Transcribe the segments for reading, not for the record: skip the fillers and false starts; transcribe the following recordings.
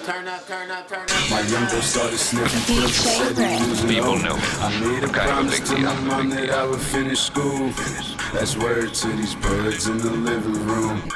My young girl started sniffing pills, she said he losing hope. I made a promise to my mom that I would finish school. That's word to these birds in the living room.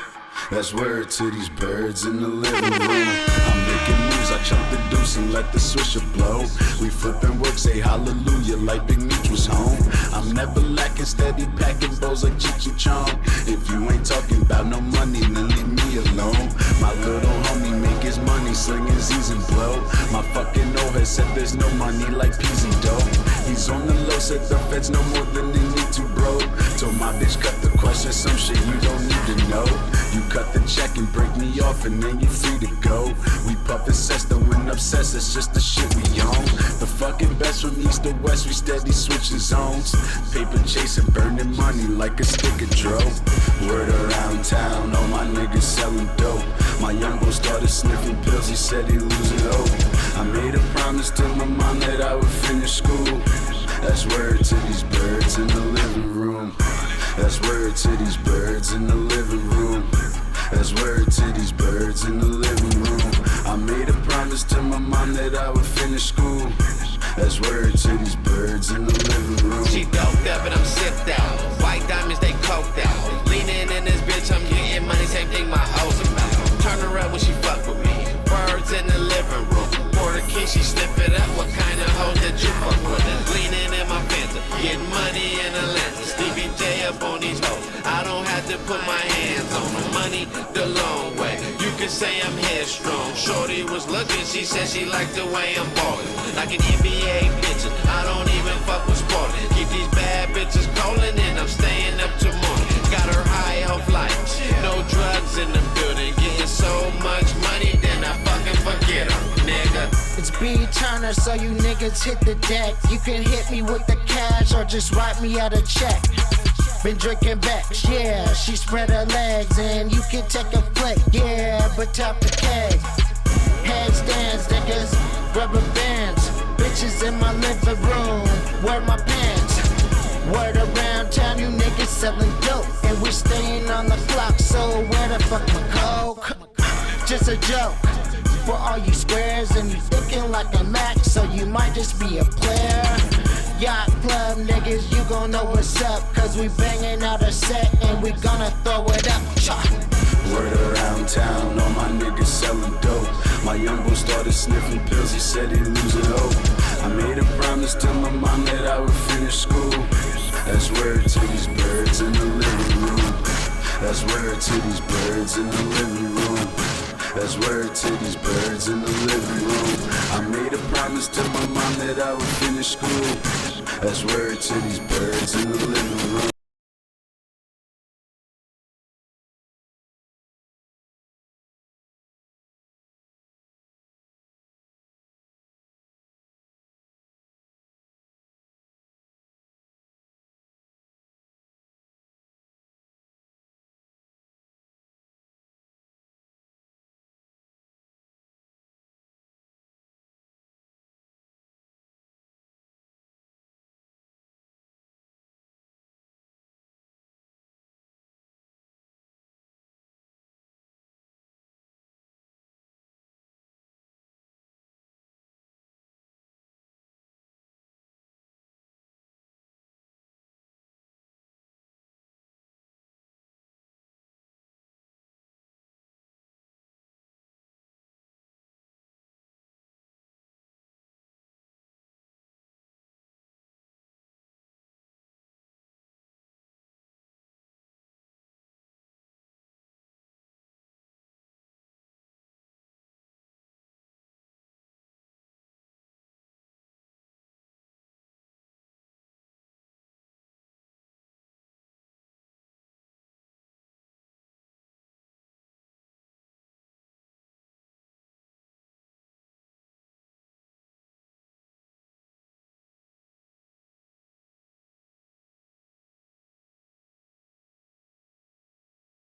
That's word to these birds in the living room. I'm making moves, I chunk the deuce and let the swisher blow. We flipping work, say hallelujah like Big Meech was home. I'm never lacking, steady packing bowls like Cheech and Chong. If you ain't talking about no money, then leave me alone. My little homie make his money, slinging Z's and blow. My fucking old head said there's no money like peas and dough. He's on the low, said the feds know more than they need to, bro. Told my bitch cut the question, some shit you don't need to know. You cut the check and break me off and then you free to go. We puffin' cess, though when obsessed, it's just the shit we own. The fucking best from east to west, we steady switching zones. Paper chasing, burning money like a stick of dope. Word around town, all my niggas selling dope. My young boy started sniffing pills, he said he losing hope. I made a promise to my mom that I would finish school. That's word to these birds in the living room. That's word to these birds in the living room. That's word to these birds in the living room. I made a promise to my mom that I would finish school. That's word to these birds in the living room. She doped up and I'm sipped out. White diamonds, they coked out. Leaning in this bitch, I'm getting money, same thing my hoes about. Turn her up when she fuck with me. Birds in the living room. Border key, she slip it up. What kind of hoes did you fuck with? Leaning in my Fanta, getting money in Atlanta. Stevie J up on these hoes. I don't have to put my hands on the money the long way. You can say I'm headstrong. Shorty was looking, she said she liked the way I'm ballin'. Like an NBA bitches, I don't even fuck with sport. Keep these bad bitches callin' and I'm staying up till morning. Got her high off life, no drugs in the building. Getting so much money, then I fucking forget her, nigga. It's Bturner, so you niggas hit the deck. You can hit me with the cash or just write me out a check. Been drinking backs, yeah, she spread her legs and you can take a flick, yeah, but top the keg. Handstands, niggas, rubber bands, bitches in my living room, wear my pants. Word around town, you niggas selling dope, and we staying on the clock, so where the fuck my coke? Just a joke, for all you squares, and you thinking like a Mac, so you might just be a player. Yacht club niggas, you gon' know what's up, cause we banging out a set and we gonna throw it up. Word around town, all my niggas selling dope. My young boy started sniffing pills, he said he losing hope. I made a promise to my mom that I would finish school. That's word to these birds in the living room. That's word to these birds in the living room. That's word to these birds in the living room. I made a promise to my mom that I would finish school. That's word to these birds in the living room.